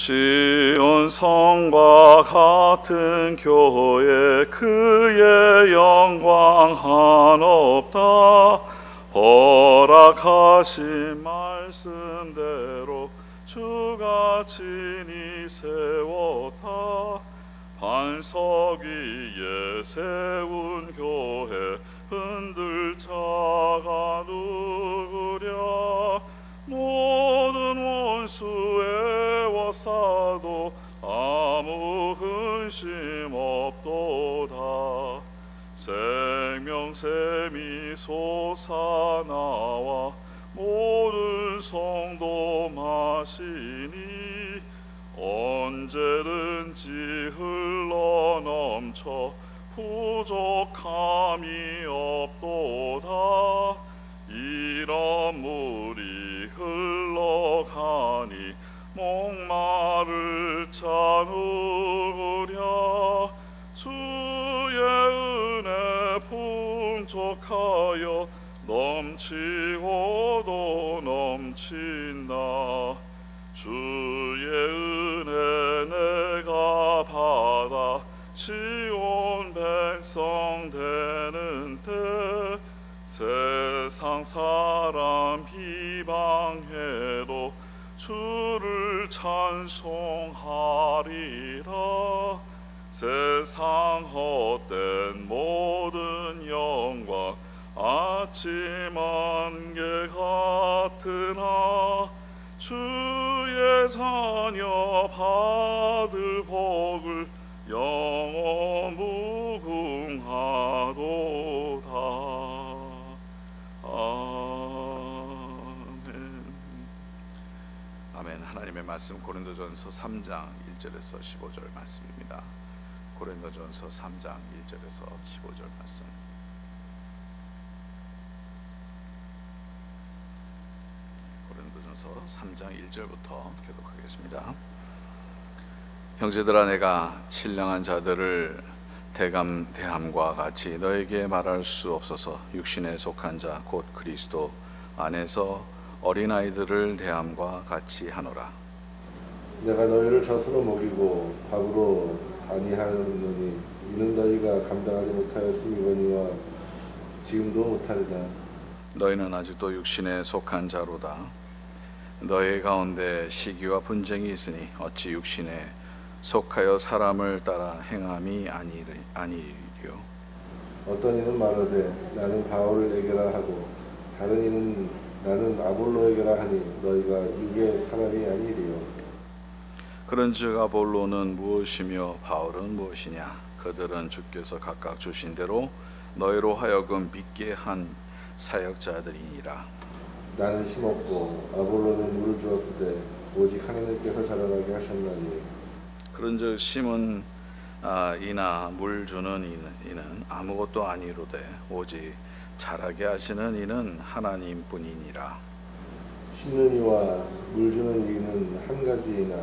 시온 성과 같은 교회 그의 영광 한없다. 허락하신 말씀대로 주가 친히 세웠다. 반석 위에 세운 교회 흔들 자가 누구랴. 모든 원수 애워싸도 아무 근심 없도다. 생명샘이 솟아나와 모든 성도 마시니 언제든지 흘러넘쳐 부족함이 없도다. 이런 물이 흘러가니 목마를 자 누구랴. 주의 은혜 풍족하여 넘치고도 넘친다. 주의 은혜 내가 받아 시온 백성 되는 때 세상 사람 비방해도 주를 찬송하리라. 세상 헛된 모든 영광 아침 안개 같으나 주의 자녀 받을 복을 영원 무궁하도다. 아멘. 하나님의 말씀 고린도전서 3장 1절에서 15절 말씀입니다. 고린도전서 3장 1절에서 15절 말씀. 고린도전서 3장 1절부터 교독하겠습니다. 형제들아, 내가 신령한 자들을 대함과 같이 너에게 말할 수 없어서 육신에 속한 자 곧 그리스도 안에서 어린아이들을 대함과 같이 하노라. 내가 너희를 젖으로 먹이고 밥으로 아니하노니 이는 너희가 감당하지 못하였음이거니와 지금도 못하리라. 너희는 아직도 육신에 속한 자로다. 너희 가운데 시기와 분쟁이 있으니 어찌 육신에 속하여 사람을 따라 행함이 아니리요. 어떤 이는 말하되 나는 바울에게라 하고 다른 이는 나는 아볼로에게라 하니 너희가 육의 사람이 아니리요. 그런즉 아볼로는 무엇이며 바울은 무엇이냐? 그들은 주께서 각각 주신 대로 너희로 하여금 믿게 한 사역자들이니라. 나는 심었고 아볼로는 물을 주었으되 오직 하나님께서 자라나게 하셨나니. 그런즉 심은 이나 물 주는 이는 아무것도 아니로되 오직 자라게 하시는 이는 하나님뿐이니라. 심는 이와 물 주는 이는 한 가지이나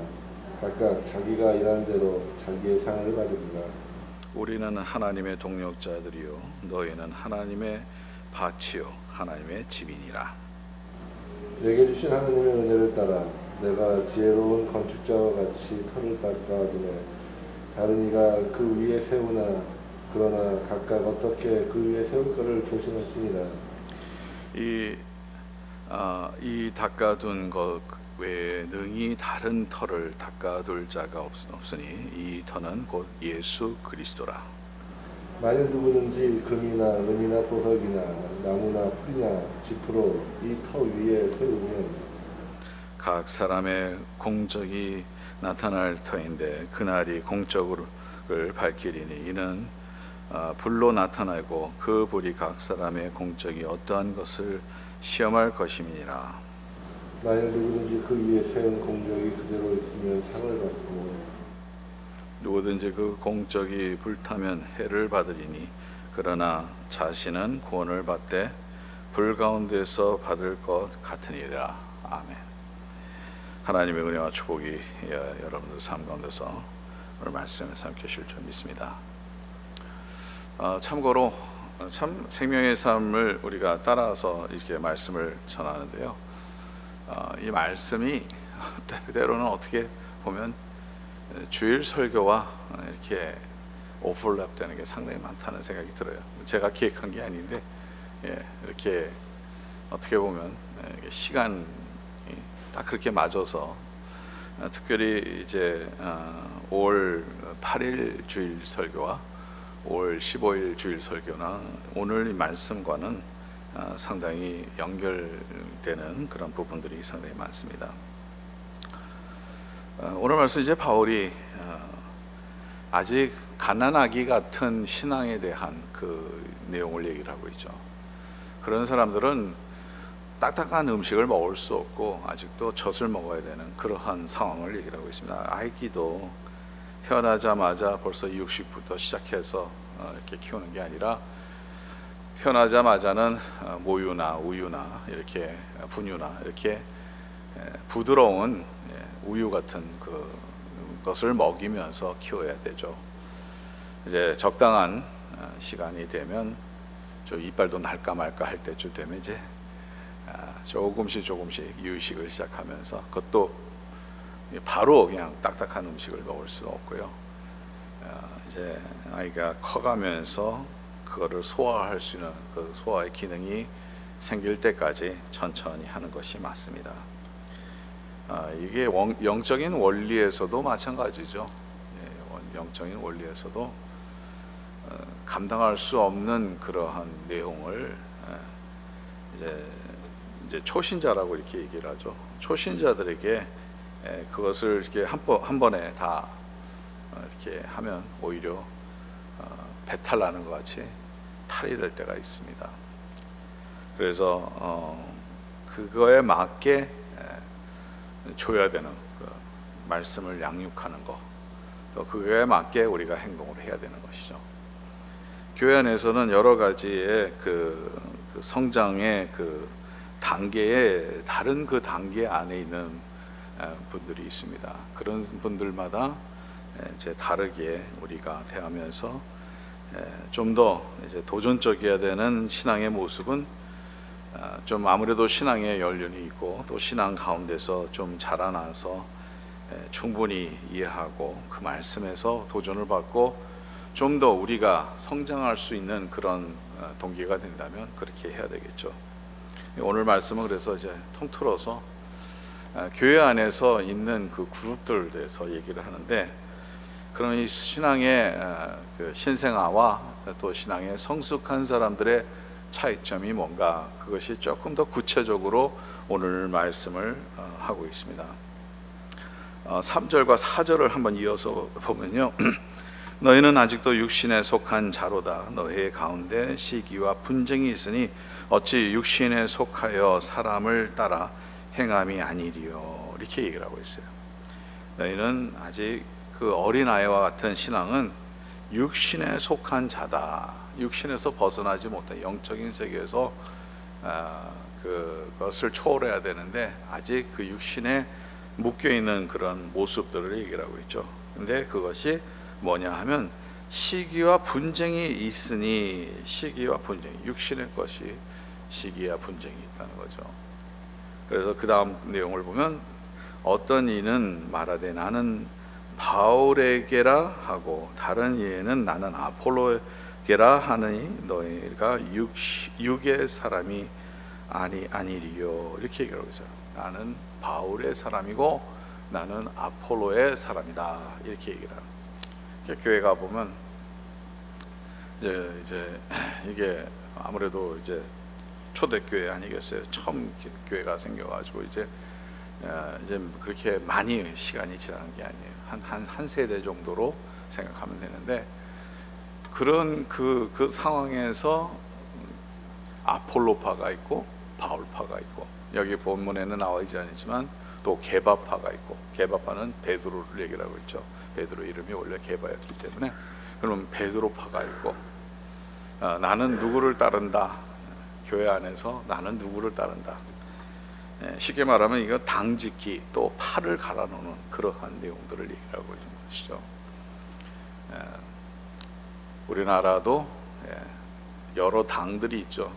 각각 자기가 일한 대로 자기의 상을 받으리라. 우리는 하나님의 동역자들이요 너희는 하나님의 밭이요 하나님의 집이니라. 내게 주신 하나님의 은혜를 따라 내가 지혜로운 건축자와 같이 터를 닦아두매 다른 이가 그 위에 세우나 그러나 각각 어떻게 그 위에 세울 것을 조심할지니라. 이 닦아둔 것 외에 능히 다른 터를 닦아둘 자가 없으니 이 터는 곧 예수 그리스도라. 만일 누구든지 금이나 은이나 보석이나 나무나 풀이나 짚으로 이 터 위에 세우면 각 사람의 공적이 나타날 터인데 그날이 공적을 밝히리니 이는 불로 나타나고 그 불이 각 사람의 공적이 어떠한 것을 시험할 것임이니라. 만일 누구든지 그 위에 세운 공적이 그대로 있으면 상을 받고 누구든지 그 공적이 불타면 해를 받으리니 그러나 자신은 구원을 받되 불 가운데서 받을 것 같으니라. 아멘. 하나님의 은혜와 축복이 여러분들 삶 가운데서 오늘 말씀에 삼키실 줄 믿습니다. 참고로 참 생명의 삶을 우리가 따라서 이렇게 말씀을 전하는데요. 이 말씀이 때로는 어떻게 보면 주일 설교와 이렇게 오버랩 되는 게 상당히 많다는 생각이 들어요. 제가 기획한 게 아닌데 이렇게 어떻게 보면 시간이 딱 그렇게 맞아서 특별히 이제 5월 8일 주일 설교와 5월 15일 주일 설교나 오늘 이 말씀과는 상당히 연결되는 그런 부분들이 상당히 많습니다. 오늘 말씀 이제 바울이 아직 갓난아기 같은 신앙에 대한 그 내용을 얘기를 하고 있죠. 그런 사람들은 딱딱한 음식을 먹을 수 없고 아직도 젖을 먹어야 되는 그러한 상황을 얘기를 하고 있습니다. 아기도 태어나자마자 벌써 이육식부터 시작해서 이렇게 키우는 게 아니라 태어나자마자는 모유나 우유나 이렇게 분유나 이렇게 부드러운 우유 같은 그것을 먹이면서 키워야 되죠. 이제 적당한 시간이 되면 저 이빨도 날까 말까 할 때쯤 되면 이제 조금씩 이유식을 시작하면서 그것도 바로 그냥 딱딱한 음식을 먹을 수는 없고요. 이제 아이가 커가면서 그거를 소화할 수 있는 그 소화의 기능이 생길 때까지 천천히 하는 것이 맞습니다. 이게 영적인 원리에서도 마찬가지죠. 영적인 원리에서도 감당할 수 없는 그러한 내용을 이제 초신자라고 이렇게 얘기를 하죠. 초신자들에게 그것을 이렇게 한 번에 다 이렇게 하면 오히려 배탈 나는 것 같이 탈이 될 때가 있습니다. 그래서 그거에 맞게 줘야 되는 그 말씀을 양육하는 것, 또 그거에 맞게 우리가 행동을 해야 되는 것이죠. 교회 안에서는 여러 가지의 그 성장의 그 단계에 다른 그 단계 안에 있는 분들이 있습니다. 그런 분들마다 이제 다르게 우리가 대하면서 좀 더 이제 도전적이어야 되는 신앙의 모습은 좀 아무래도 신앙의 연륜이 있고 또 신앙 가운데서 좀 자라나서 충분히 이해하고 그 말씀에서 도전을 받고 좀 더 우리가 성장할 수 있는 그런 동기가 된다면 그렇게 해야 되겠죠. 오늘 말씀은 그래서 이제 통틀어서 교회 안에서 있는 그 그룹들에 대해서 얘기를 하는데, 그럼 이 신앙의 그 신생아와 또 신앙의 성숙한 사람들의 차이점이 뭔가, 그것이 조금 더 구체적으로 오늘 말씀을 하고 있습니다. 3절과 4절을 한번 이어서 보면요. 너희는 아직도 육신에 속한 자로다. 너희 가운데 시기와 분쟁이 있으니 어찌 육신에 속하여 사람을 따라 행함이 아니리요. 이렇게 얘기를 하고 있어요. 너희는 아직 그 어린아이와 같은 신앙은 육신에 속한 자다. 육신에서 벗어나지 못해 영적인 세계에서 그것을 초월해야 되는데 아직 그 육신에 묶여있는 그런 모습들을 얘기를 하고 있죠. 근데 그것이 뭐냐 하면 시기와 분쟁이 있으니, 시기와 분쟁, 육신의 것이 시기와 분쟁이 있다는 거죠. 그래서 그 다음 내용을 보면 어떤 이는 말하되 나는 바울에게라 하고 다른 이에는 나는 아폴로에게라 하느니 너희가 육의 사람이 아니리요. 이렇게 얘기하고 있어요. 나는 바울의 사람이고 나는 아폴로의 사람이다. 이렇게 얘기를 합니다. 교회 가 보면 이제 이게 아무래도 이제 초대교회 아니겠어요. 처음 교회가 생겨가지고 이제 그렇게 많이 시간이 지나는 게 아니에요. 한 세대 정도로 생각하면 되는데, 그런 그 상황에서 아폴로파가 있고 바울파가 있고, 여기 본문에는 나와 있지 않지만 또 게바파가 있고, 게바파는 베드로를 얘기를 하고 있죠. 베드로 이름이 원래 게바였기 때문에. 그럼 베드로파가 있고, 나는 누구를 따른다. 교회 안에서 나는 누구를 따른다. 쉽게 말하면 이거 당짓기, 또 팔을 갈아놓는 그러한 내용들을 얘기하고 있는 것이죠. 우리나라도 여러 당들이 있죠.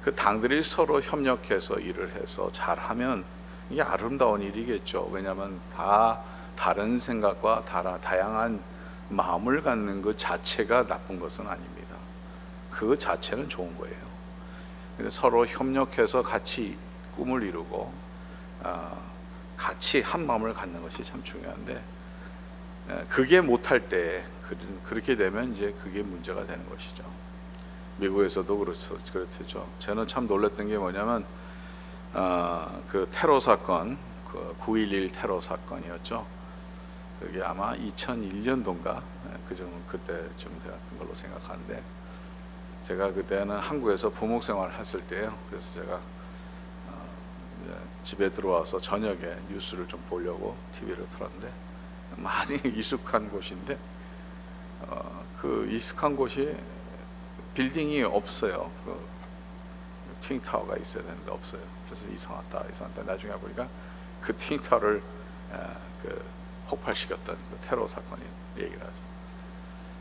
그 당들이 서로 협력해서 일을 해서 잘하면 이게 아름다운 일이겠죠. 왜냐하면 다 다른 생각과 다양한 마음을 갖는 것 자체가 나쁜 것은 아닙니다. 그 자체는 좋은 거예요. 서로 협력해서 같이 꿈을 이루고 같이 한 마음을 갖는 것이 참 중요한데, 그게 못할 때 그렇게 되면 이제 그게 문제가 되는 것이죠. 미국에서도 그렇죠. 저는 참 놀랐던 게 뭐냐면 그 테러 사건, 그 9.11 테러 사건이었죠. 그게 아마 2001년도인가 그때쯤 되었던 걸로 생각하는데, 제가 그때는 한국에서 부목 생활을 했을 때요. 그래서 제가 집에 들어와서 저녁에 뉴스를 좀 보려고 TV를 틀었는데, 많이 익숙한 곳인데 그 익숙한 곳이 빌딩이 없어요. 그 트윈타워가 있어야 되는데 없어요. 그래서 이상하다. 나중에 보니까 그 트윈타워를 폭발시켰던 그 테러 사건이 얘기를 하죠.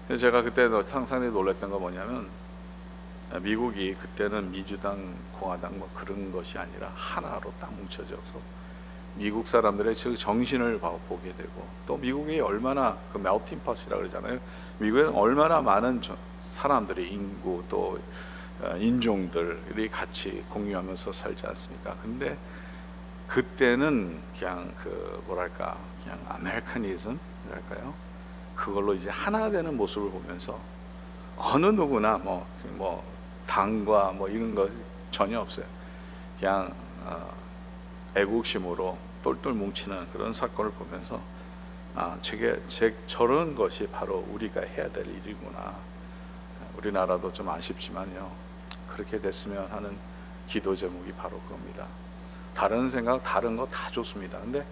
그래서 제가 그때 상당히 놀랐던 거 뭐냐면, 미국이 그때는 민주당, 공화당 뭐 그런 것이 아니라 하나로 딱 뭉쳐져서 미국 사람들의 정신을 보게 되고, 또 미국이 얼마나 그 멜팅 폿이라 그러잖아요. 미국에는 얼마나 많은 사람들이, 인구 또 인종들이 같이 공유하면서 살지 않습니까? 근데 그때는 그냥 그냥 아메리카니즘이랄까요? 그걸로 이제 하나 되는 모습을 보면서 어느 누구나 뭐 당과 뭐 이런 거 전혀 없어요. 그냥 애국심으로 똘똘 뭉치는 그런 사건을 보면서 저런 것이 바로 우리가 해야 될 일이구나. 우리나라도 좀 아쉽지만요, 그렇게 됐으면 하는 기도 제목이 바로 그겁니다. 다른 생각, 다른 거 다 좋습니다. 근데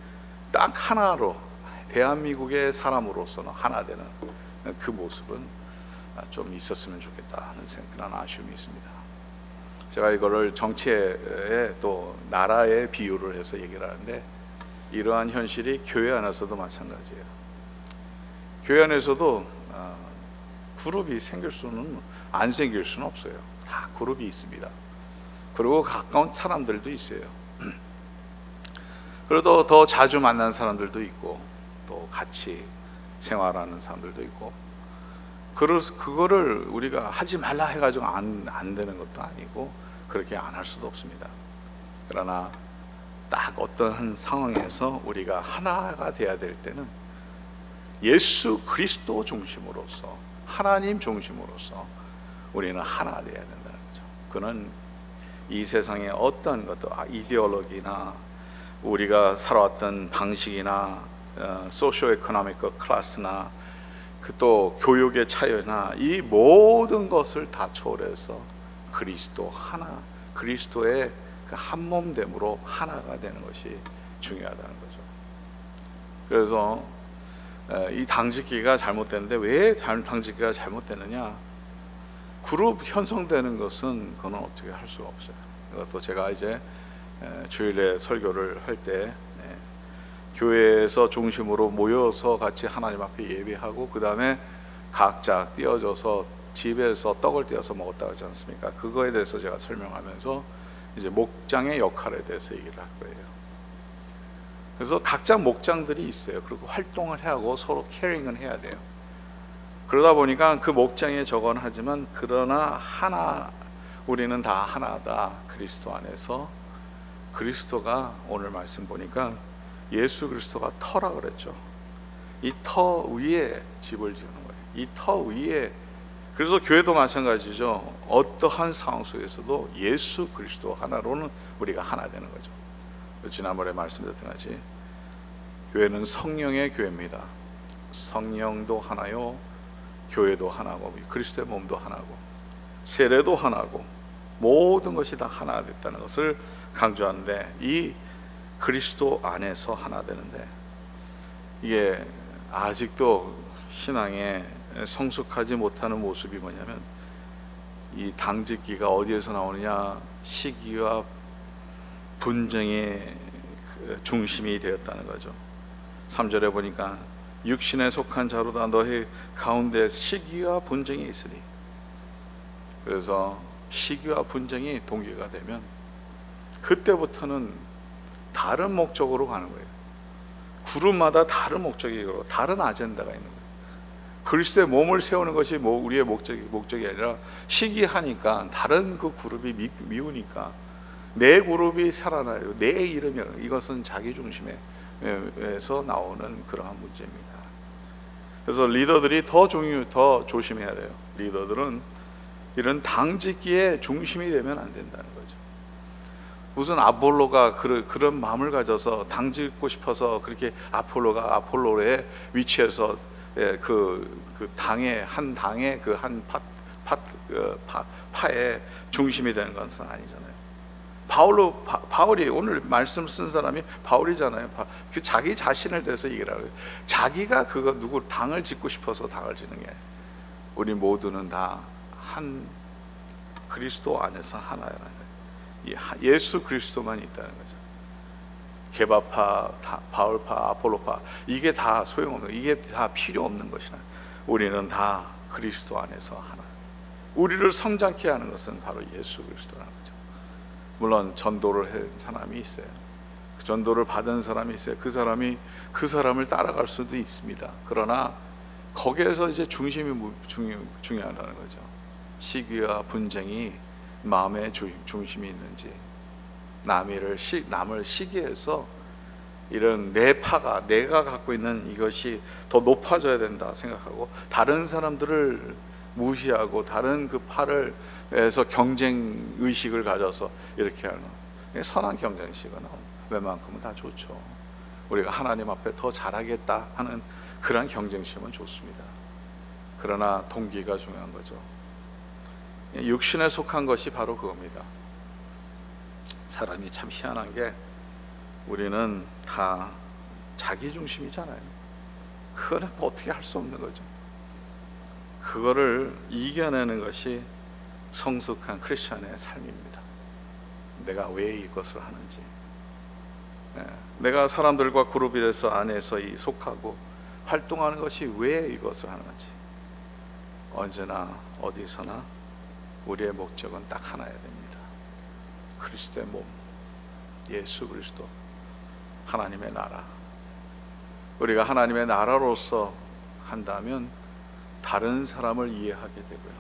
딱 하나로 대한민국의 사람으로서는 하나 되는 그 모습은 좀 있었으면 좋겠다 하는 그런 아쉬움이 있습니다. 제가 이거를 정치에 또 나라에 비유를 해서 얘기를 하는데, 이러한 현실이 교회 안에서도 마찬가지예요. 교회 안에서도 그룹이 안 생길 수는 없어요. 다 그룹이 있습니다. 그리고 가까운 사람들도 있어요. 그래도 더 자주 만나는 사람들도 있고, 또 같이 생활하는 사람들도 있고, 그거를 우리가 하지 말라 해가지고 안 되는 것도 아니고, 그렇게 안 할 수도 없습니다. 그러나 딱 어떠한 상황에서 우리가 하나가 돼야 될 때는 예수 그리스도 중심으로서, 하나님 중심으로서 우리는 하나 돼야 된다는 거죠. 그는 이 세상의 어떤 것도 이데올로기나 우리가 살아왔던 방식이나 소시오 에코노믹 클래스나 또 교육의 차이나 이 모든 것을 다 초월해서 그리스도의 그 한 몸됨으로 하나가 되는 것이 중요하다는 거죠. 그래서 이 당직기가 잘못되는데, 왜 당직기가 잘못되느냐? 그룹 형성되는 것은 그건 어떻게 할 수가 없어요. 또 제가 이제 주일에 설교를 할 때 교회에서 중심으로 모여서 같이 하나님 앞에 예배하고, 그 다음에 각자 띄어져서 집에서 떡을 띄어서 먹었다 그러지 않습니까? 그거에 대해서 제가 설명하면서 이제 목장의 역할에 대해서 얘기를 할 거예요. 그래서 각자 목장들이 있어요. 그리고 활동을 해야 하고 서로 캐링을 해야 돼요. 그러다 보니까 그 목장에 저건 하지만, 그러나 우리는 다 하나다. 그리스도 안에서. 그리스도가 오늘 말씀 보니까 예수 그리스도가 터라 그랬죠. 이 터 위에 집을 지으는 거예요. 이 터 위에. 그래서 교회도 마찬가지죠. 어떠한 상황 속에서도 예수 그리스도 하나로는 우리가 하나 되는 거죠. 지난번에 말씀드렸던 같이 교회는 성령의 교회입니다. 성령도 하나요, 교회도 하나고, 그리스도의 몸도 하나고, 세례도 하나고, 모든 것이 다 하나 됐다는 것을 강조하는데, 이 그리스도 안에서 하나 되는데, 이게 아직도 신앙에 성숙하지 못하는 모습이 뭐냐면, 이 당직기가 어디에서 나오느냐? 시기와 분쟁의 중심이 되었다는 거죠. 3절에 보니까 육신에 속한 자로다 너희 가운데 시기와 분쟁이 있으니. 그래서 시기와 분쟁이 동기가 되면 그때부터는 다른 목적으로 가는 거예요. 그룹마다 다른 목적이고 다른 아젠다가 있는 거예요. 그리스도의 몸을 세우는 것이 우리의 목적이 아니라 시기하니까 다른 그 그룹이 미우니까 내 그룹이 살아나요. 내 이름이, 이것은 자기 중심에서 나오는 그러한 문제입니다. 그래서 리더들이 더 조심해야 돼요. 리더들은 이런 당짓기의 중심이 되면 안 된다는 거죠. 무슨 아폴로가 그런 마음을 가져서 당짓고 싶어서 그렇게 아폴로가 아폴로의 위치에서 그 당의 한 파의 중심이 되는 것은 아니잖아요. 바울이 오늘 말씀 쓴 사람이 바울이잖아요. 그 자기 자신을 대해서 얘기를 하고, 자기가 누구 당을 짓고 싶어서 당을 짓는 게 아니에요. 우리 모두는 다 한 그리스도 안에서 하나라는 거예요. 예수 그리스도만 있다는 거죠. 개바파, 바울파, 아폴로파, 이게 다 소용없는, 이게 다 필요 없는 것이라. 우리는 다 그리스도 안에서 하나. 우리를 성장케 하는 것은 바로 예수 그리스도라는 거죠. 물론 전도를 한 사람이 있어요. 전도를 받은 사람이 있어요. 그 사람을 따라갈 수도 있습니다. 그러나 거기에서 이제 중심이 중요하다는 거죠. 시기와 분쟁이 마음의 중심이 있는지, 남을 시기해서 이런 내가 갖고 있는 이것이 더 높아져야 된다 생각하고 다른 사람들을 무시하고 다른 그 파를에서 경쟁 의식을 가져서 이렇게 하는 선한 경쟁식은 웬만큼은 다 좋죠. 우리가 하나님 앞에 더 잘하겠다 하는 그런 경쟁심은 좋습니다. 그러나 동기가 중요한 거죠. 육신에 속한 것이 바로 그겁니다. 사람이 참 희한한 게 우리는 다 자기 중심이잖아요. 그거는 어떻게 할 수 없는 거죠. 그거를 이겨내는 것이 성숙한 크리스천의 삶입니다. 내가 왜 이것을 하는지, 내가 사람들과 그룹에서 안에서 속하고 활동하는 것이 왜 이것을 하는지, 언제나 어디서나 우리의 목적은 딱 하나여야 됩니다. 그리스도의 몸, 예수 그리스도, 하나님의 나라. 우리가 하나님의 나라로서 한다면 다른 사람을 이해하게 되고요.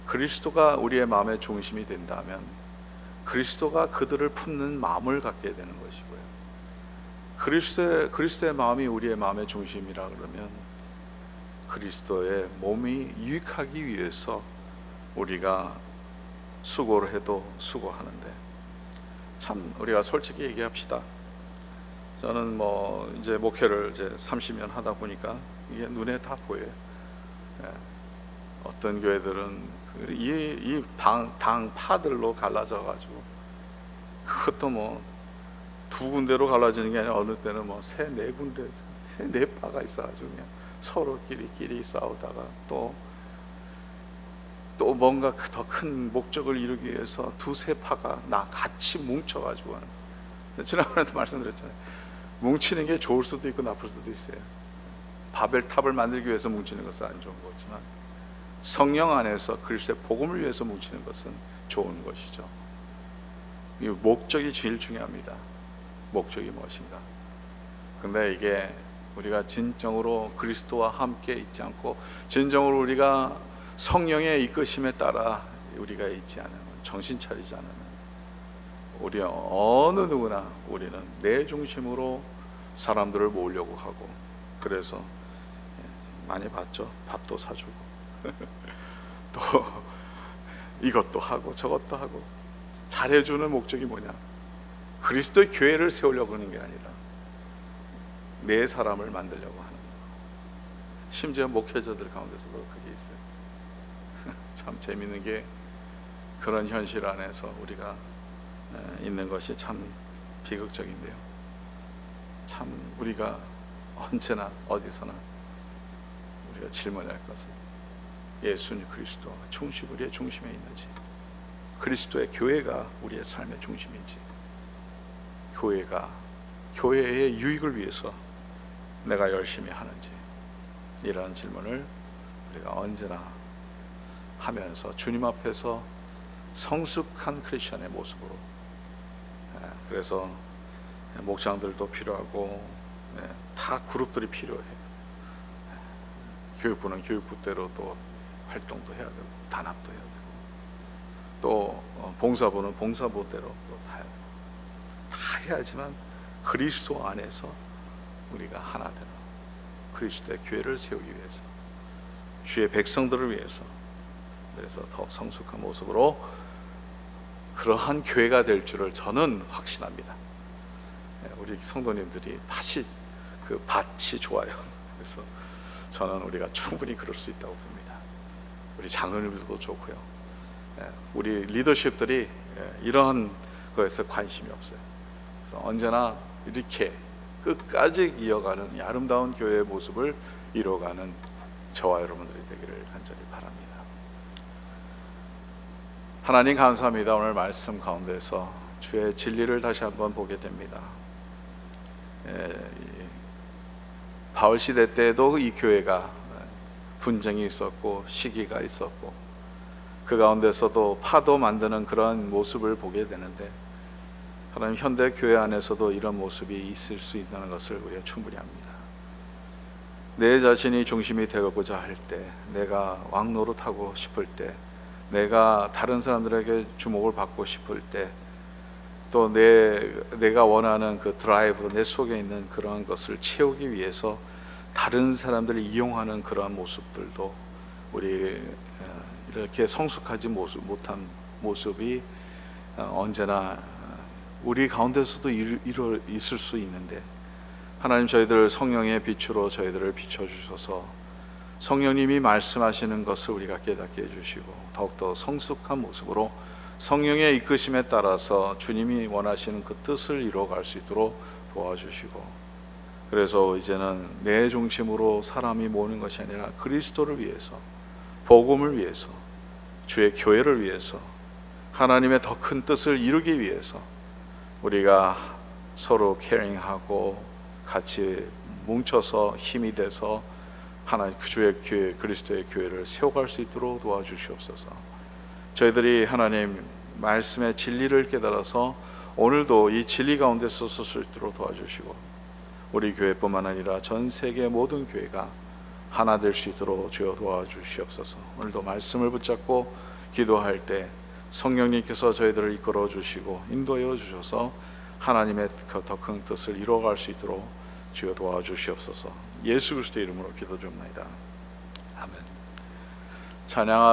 그리스도가 우리의 마음의 중심이 된다면 그리스도가 그들을 품는 마음을 갖게 되는 것이고요. 그리스도의 마음이 우리의 마음의 중심이라 그러면 그리스도의 몸이 유익하기 위해서 우리가 수고를 해도 수고하는데, 참 우리가 솔직히 얘기합시다. 저는 이제 목회를 이제 30년 하다 보니까 이게 눈에 다 보여요. 어떤 교회들은 이 당파들로 갈라져 가지고, 그것도 두 군데로 갈라지는 게 아니라 어느 때는 세 네 군데, 세 네 파가 있어가지고 그냥 서로끼리 싸우다가 또 뭔가 더 큰 목적을 이루기 위해서 두세 파가 같이 뭉쳐가지고 하는. 지난번에도 말씀드렸잖아요. 뭉치는 게 좋을 수도 있고 나쁠 수도 있어요. 바벨탑을 만들기 위해서 뭉치는 것은 안 좋은 거지만 성령 안에서 그리스도의 복음을 위해서 뭉치는 것은 좋은 것이죠. 이 목적이 제일 중요합니다. 목적이 무엇인가. 근데 이게 우리가 진정으로 그리스도와 함께 있지 않고 진정으로 우리가 성령의 이끄심에 따라 우리가 있지 않으면, 정신 차리지 않으면, 우리 어느 누구나 우리는 내 중심으로 사람들을 모으려고 하고, 그래서 많이 봤죠. 밥도 사주고 또 이것도 하고 저것도 하고. 잘해주는 목적이 뭐냐? 그리스도의 교회를 세우려고 하는 게 아니라 내 사람을 만들려고 하는 거. 심지어 목회자들 가운데서도 그게 있어요. 참 재밌는 게 그런 현실 안에서 우리가 있는 것이 참 비극적인데요. 참 우리가 언제나 어디서나 우리가 질문할 것은 예수님 그리스도가 우리의 중심에 있는지, 그리스도의 교회가 우리의 삶의 중심인지, 교회의 유익을 위해서 내가 열심히 하는지, 이러한 질문을 우리가 언제나 하면서 주님 앞에서 성숙한 크리스천의 모습으로, 그래서 목장들도 필요하고 다 그룹들이 필요해요. 교육부는 교육부대로 또 활동도 해야 되고 단합도 해야 되고 또 봉사부는 봉사부대로 또 다 해야지만 그리스도 안에서 우리가 하나 되는 그리스도의 교회를 세우기 위해서 주의 백성들을 위해서 그래서 더 성숙한 모습으로 그러한 교회가 될 줄을 저는 확신합니다. 우리 성도님들이 그 밭이 좋아요. 그래서 저는 우리가 충분히 그럴 수 있다고 봅니다. 우리 장로님들도 좋고요. 우리 리더십들이 이러한 것에서 관심이 없어요. 그래서 언제나 이렇게 끝까지 이어가는 이 아름다운 교회의 모습을 이뤄가는 저와 여러분들이 되기를 간절히 바랍니다. 하나님 감사합니다. 오늘 말씀 가운데서 주의 진리를 다시 한번 보게 됩니다. 바울 시대 때에도 이 교회가 분쟁이 있었고 시기가 있었고 그 가운데서도 파도 만드는 그런 모습을 보게 되는데 하나님 현대 교회 안에서도 이런 모습이 있을 수 있다는 것을 우리가 충분히 압니다. 내 자신이 중심이 되고자 할 때, 내가 왕 노릇하고 싶을 때, 내가 다른 사람들에게 주목을 받고 싶을 때, 또 내가 원하는 그 드라이브, 내 속에 있는 그런 것을 채우기 위해서 다른 사람들을 이용하는 그러한 모습들도 우리 이렇게 성숙하지 못한 모습이 언제나 우리 가운데서도 있을 수 있는데 하나님 저희들 성령의 빛으로 저희들을 비춰주셔서 성령님이 말씀하시는 것을 우리가 깨닫게 해주시고 더욱더 성숙한 모습으로 성령의 이끄심에 따라서 주님이 원하시는 그 뜻을 이루어갈 수 있도록 도와주시고 그래서 이제는 내 중심으로 사람이 모는 것이 아니라 그리스도를 위해서 복음을 위해서 주의 교회를 위해서 하나님의 더 큰 뜻을 이루기 위해서 우리가 서로 케어링하고 같이 뭉쳐서 힘이 돼서 하나님 주의 교회 그리스도의 교회를 세워갈 수 있도록 도와주시옵소서. 저희들이 하나님 말씀의 진리를 깨달아서 오늘도 이 진리 가운데 설 수 있도록 도와주시고 우리 교회뿐만 아니라 전 세계 모든 교회가 하나 될 수 있도록 주여 도와주시옵소서. 오늘도 말씀을 붙잡고 기도할 때 성령님께서 저희들을 이끌어 주시고 인도하여 주셔서 하나님의 더 큰 뜻을 이루어갈 수 있도록 주여 도와주시옵소서. 예수 그리스도의 이름으로 기도 줍나이다. 아멘. 찬양.